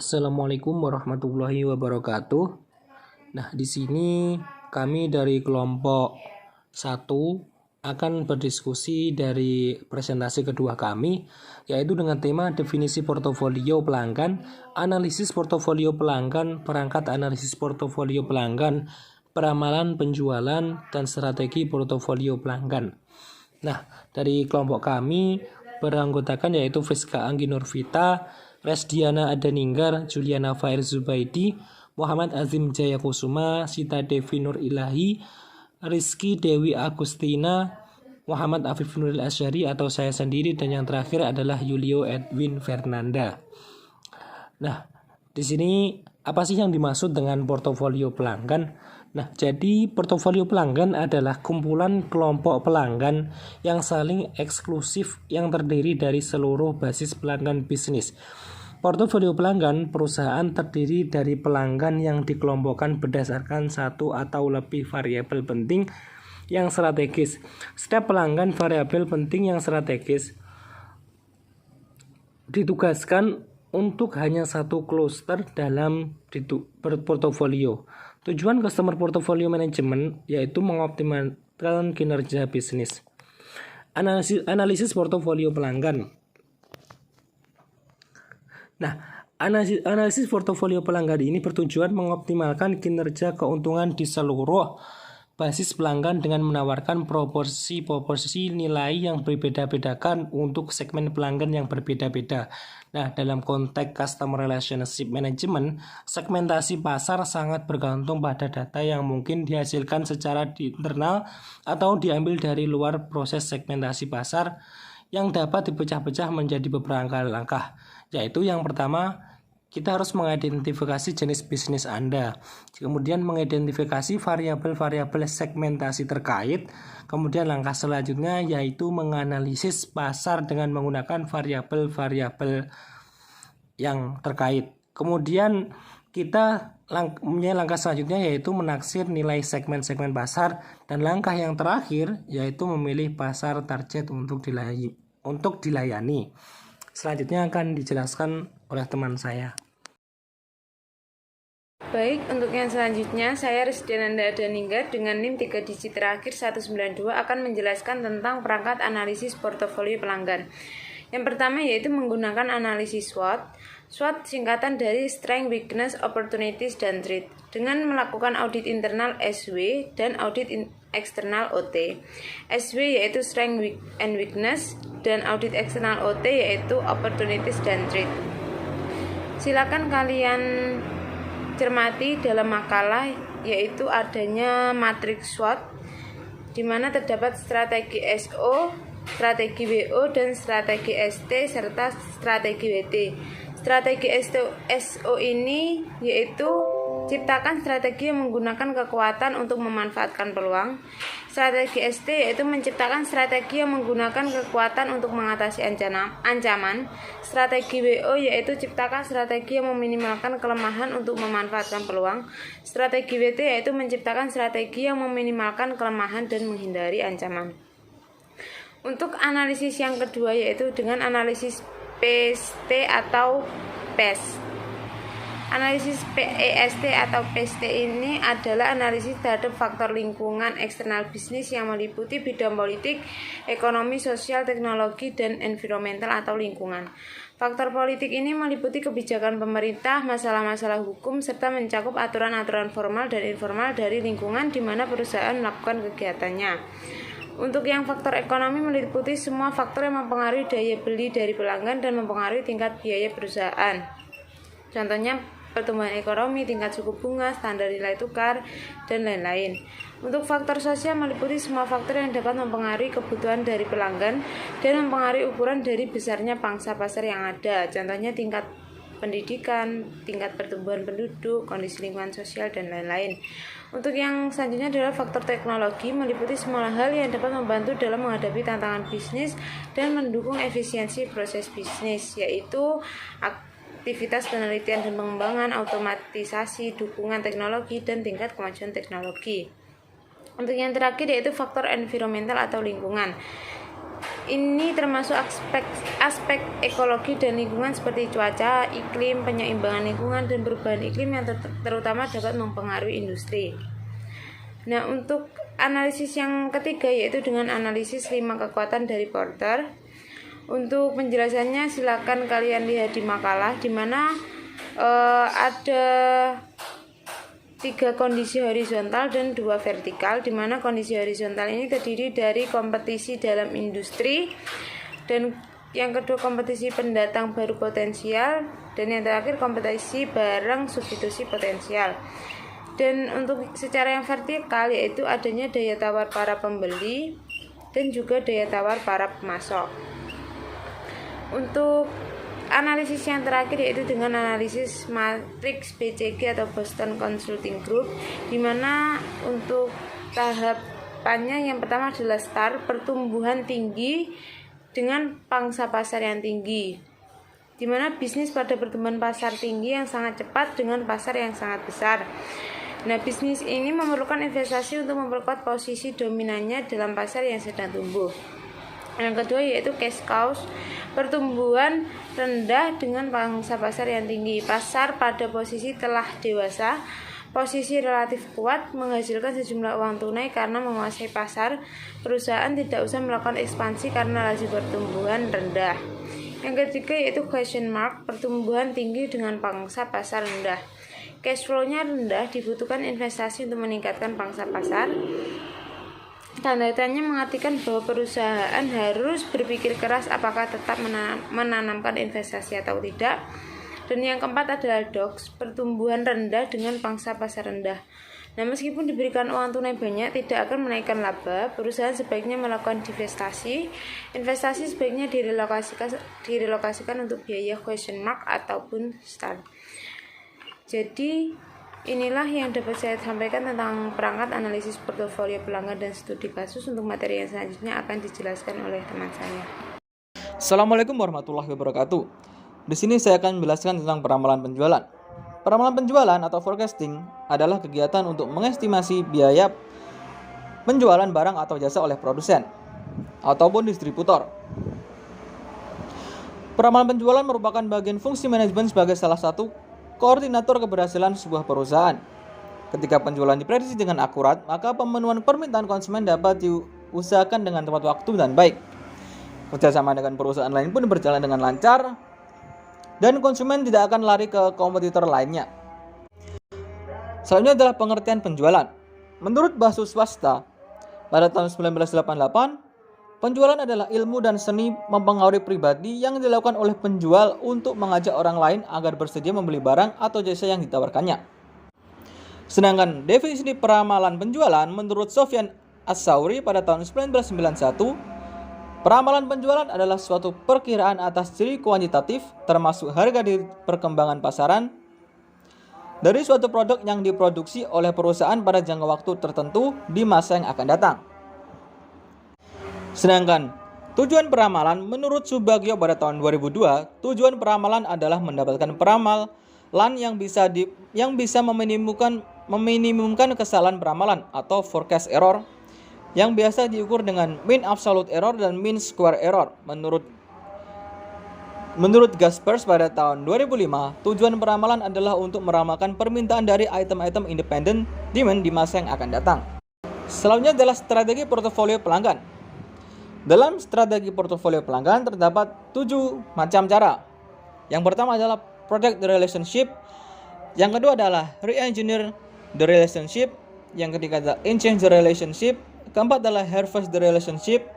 Assalamualaikum warahmatullahi wabarakatuh. Nah, di sini kami dari kelompok 1 akan berdiskusi dari presentasi kedua kami, yaitu dengan tema definisi portofolio pelanggan, analisis portofolio pelanggan, perangkat analisis portofolio pelanggan, peramalan penjualan, dan strategi portofolio pelanggan. Nah, dari kelompok kami beranggotakan yaitu Friska Anggi Nurvita, Resdiana Adaninggar, Juliana Fair Zubaidi, Muhammad Azim Jayakusuma, Sita Devi Nur Ilahi, Rizky Dewi Agustina, Muhammad Afif Nuril Asyari atau saya sendiri, dan yang terakhir adalah Yulio Edwin Fernanda. Nah, di sini apa sih yang dimaksud dengan portofolio pelanggan? Nah, jadi portofolio pelanggan adalah kumpulan kelompok pelanggan yang saling eksklusif yang terdiri dari seluruh basis pelanggan bisnis. Portofolio pelanggan perusahaan terdiri dari pelanggan yang dikelompokkan berdasarkan satu atau lebih variabel penting yang strategis. Setiap pelanggan variabel penting yang strategis ditugaskan untuk hanya satu cluster dalam portofolio. Tujuan customer portfolio management yaitu mengoptimalkan kinerja bisnis. Analisis portofolio pelanggan. Nah, analisis portofolio pelanggan ini bertujuan mengoptimalkan kinerja keuntungan di seluruh basis pelanggan dengan menawarkan proporsi nilai yang berbeda-bedakan untuk segmen pelanggan yang berbeda-beda. Nah, dalam konteks customer relationship management, segmentasi pasar sangat bergantung pada data yang mungkin dihasilkan secara internal atau diambil dari luar. Proses segmentasi pasar yang dapat dipecah-pecah menjadi beberapa langkah, yaitu yang pertama, kita harus mengidentifikasi jenis bisnis Anda, kemudian mengidentifikasi variabel-variabel segmentasi terkait, kemudian langkah selanjutnya yaitu menganalisis pasar dengan menggunakan variabel-variabel yang terkait. Kemudian kita langkah selanjutnya yaitu menaksir nilai segmen-segmen pasar, dan langkah yang terakhir yaitu memilih pasar target untuk dilayani. Selanjutnya akan dijelaskan oleh teman saya. Baik, untuk yang selanjutnya saya Resdiana Adaninggar dengan NIM 3 digit terakhir 192 akan menjelaskan tentang perangkat analisis portofolio pelanggan. Yang pertama yaitu menggunakan analisis SWOT. SWOT singkatan dari Strength, Weakness, Opportunities, dan Threat, dengan melakukan audit internal SW dan audit eksternal OT. SW yaitu Strength and Weakness, dan audit eksternal OT yaitu Opportunities dan Threat. Silakan kalian cermati dalam makalah yaitu adanya matriks SWOT di mana terdapat strategi SO, strategi WO, dan strategi ST serta strategi WT. Strategi SO ini yaitu ciptakan strategi yang menggunakan kekuatan untuk memanfaatkan peluang. Strategi ST yaitu menciptakan strategi yang menggunakan kekuatan untuk mengatasi ancaman. Strategi WO yaitu ciptakan strategi yang meminimalkan kelemahan untuk memanfaatkan peluang. Strategi WT yaitu menciptakan strategi yang meminimalkan kelemahan dan menghindari ancaman. Untuk analisis yang kedua yaitu dengan analisis PST atau PES. Analisis PEST atau PST ini adalah analisis terhadap faktor lingkungan eksternal bisnis yang meliputi bidang politik, ekonomi, sosial, teknologi, dan environmental atau lingkungan. Faktor politik ini meliputi kebijakan pemerintah, masalah-masalah hukum, serta mencakup aturan-aturan formal dan informal dari lingkungan di mana perusahaan melakukan kegiatannya. Untuk yang faktor ekonomi meliputi semua faktor yang mempengaruhi daya beli dari pelanggan dan mempengaruhi tingkat biaya perusahaan. Contohnya pertumbuhan ekonomi, tingkat suku bunga, standar nilai tukar, dan lain-lain. Untuk faktor sosial meliputi semua faktor yang dapat mempengaruhi kebutuhan dari pelanggan dan mempengaruhi ukuran dari besarnya pangsa pasar yang ada. Contohnya tingkat pendidikan, tingkat pertumbuhan penduduk, kondisi lingkungan sosial, dan lain-lain. Untuk yang selanjutnya adalah faktor teknologi, meliputi semua hal yang dapat membantu dalam menghadapi tantangan bisnis dan mendukung efisiensi proses bisnis, yaitu aktivitas penelitian dan pengembangan, otomatisasi, dukungan teknologi, dan tingkat kemajuan teknologi. Untuk yang terakhir yaitu faktor environmental atau lingkungan. Ini termasuk aspek ekologi dan lingkungan seperti cuaca, iklim, penyeimbangan lingkungan, dan perubahan iklim yang terutama dapat mempengaruhi industri. Nah, untuk analisis yang ketiga yaitu dengan analisis 5 kekuatan dari Porter. Untuk penjelasannya silakan kalian lihat di makalah, di mana ada 3 kondisi horizontal dan 2 vertikal, di mana kondisi horizontal ini terdiri dari kompetisi dalam industri, dan yang kedua kompetisi pendatang baru potensial, dan yang terakhir kompetisi barang substitusi potensial. Dan untuk secara yang vertikal yaitu adanya daya tawar para pembeli dan juga daya tawar para pemasok. Untuk analisis yang terakhir yaitu dengan analisis matriks BCG atau Boston Consulting Group, di mana untuk tahapannya yang pertama adalah start, pertumbuhan tinggi dengan pangsa pasar yang tinggi, di mana bisnis pada pertumbuhan pasar tinggi yang sangat cepat dengan pasar yang sangat besar. Nah, bisnis ini memerlukan investasi untuk memperkuat posisi dominannya dalam pasar yang sedang tumbuh. Yang kedua yaitu cash cow, pertumbuhan rendah dengan pangsa pasar yang tinggi. Pasar pada posisi telah dewasa, posisi relatif kuat, menghasilkan sejumlah uang tunai karena menguasai pasar. Perusahaan tidak usah melakukan ekspansi karena laju pertumbuhan rendah. Yang ketiga yaitu question mark, pertumbuhan tinggi dengan pangsa pasar rendah. Cash flow-nya rendah, dibutuhkan investasi untuk meningkatkan pangsa pasar. Tanda-tandanya mengartikan bahwa perusahaan harus berpikir keras apakah tetap menanamkan investasi atau tidak. Dan yang keempat adalah DOX, pertumbuhan rendah dengan pangsa pasar rendah. Nah, meskipun diberikan uang tunai banyak tidak akan menaikkan laba, perusahaan sebaiknya melakukan divestasi. Investasi sebaiknya direlokasikan untuk biaya question mark ataupun start. Jadi inilah yang dapat saya sampaikan tentang perangkat analisis portofolio pelanggan dan studi kasus. Untuk materi yang selanjutnya akan dijelaskan oleh teman saya. Assalamualaikum warahmatullahi wabarakatuh. Di sini saya akan menjelaskan tentang peramalan penjualan. Peramalan penjualan atau forecasting adalah kegiatan untuk mengestimasi biaya penjualan barang atau jasa oleh produsen ataupun distributor. Peramalan penjualan merupakan bagian fungsi manajemen sebagai salah satu koordinator keberhasilan sebuah perusahaan. Ketika penjualan diprediksi dengan akurat, maka pemenuhan permintaan konsumen dapat diusahakan dengan tepat waktu dan baik. Kerjasama dengan perusahaan lain pun berjalan dengan lancar, dan konsumen tidak akan lari ke kompetitor lainnya. Selanjutnya adalah pengertian penjualan. Menurut bahasa swasta, pada tahun 1988, penjualan adalah ilmu dan seni mempengaruhi pribadi yang dilakukan oleh penjual untuk mengajak orang lain agar bersedia membeli barang atau jasa yang ditawarkannya. Sedangkan definisi peramalan penjualan menurut Sofyan As-Sauri pada tahun 1991, peramalan penjualan adalah suatu perkiraan atas ciri kuantitatif termasuk harga di perkembangan pasaran dari suatu produk yang diproduksi oleh perusahaan pada jangka waktu tertentu di masa yang akan datang. Sedangkan tujuan peramalan menurut Subagio pada tahun 2002, tujuan peramalan adalah mendapatkan peramalan yang bisa meminimumkan kesalahan peramalan atau forecast error yang biasa diukur dengan mean absolute error dan mean square error. Menurut Gaspers pada tahun 2005, tujuan peramalan adalah untuk meramalkan permintaan dari item-item independent demand di masa yang akan datang. Selanjutnya adalah strategi portofolio pelanggan. Dalam strategi portofolio pelanggan terdapat 7 macam cara. Yang pertama adalah product the relationship, yang kedua adalah re-engineer the relationship, yang ketiga adalah exchange the relationship, keempat adalah harvest the relationship,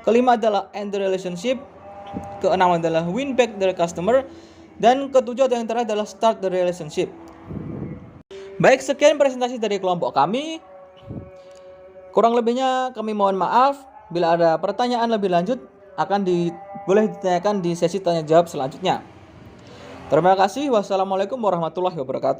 kelima adalah end the relationship, keenam adalah win back the customer, dan ketujuh yang terakhir adalah start the relationship. Baik, sekian presentasi dari kelompok kami. Kurang lebihnya kami mohon maaf. Bila ada pertanyaan lebih lanjut boleh ditanyakan di sesi tanya jawab selanjutnya. Terima kasih. Wassalamualaikum warahmatullahi wabarakatuh.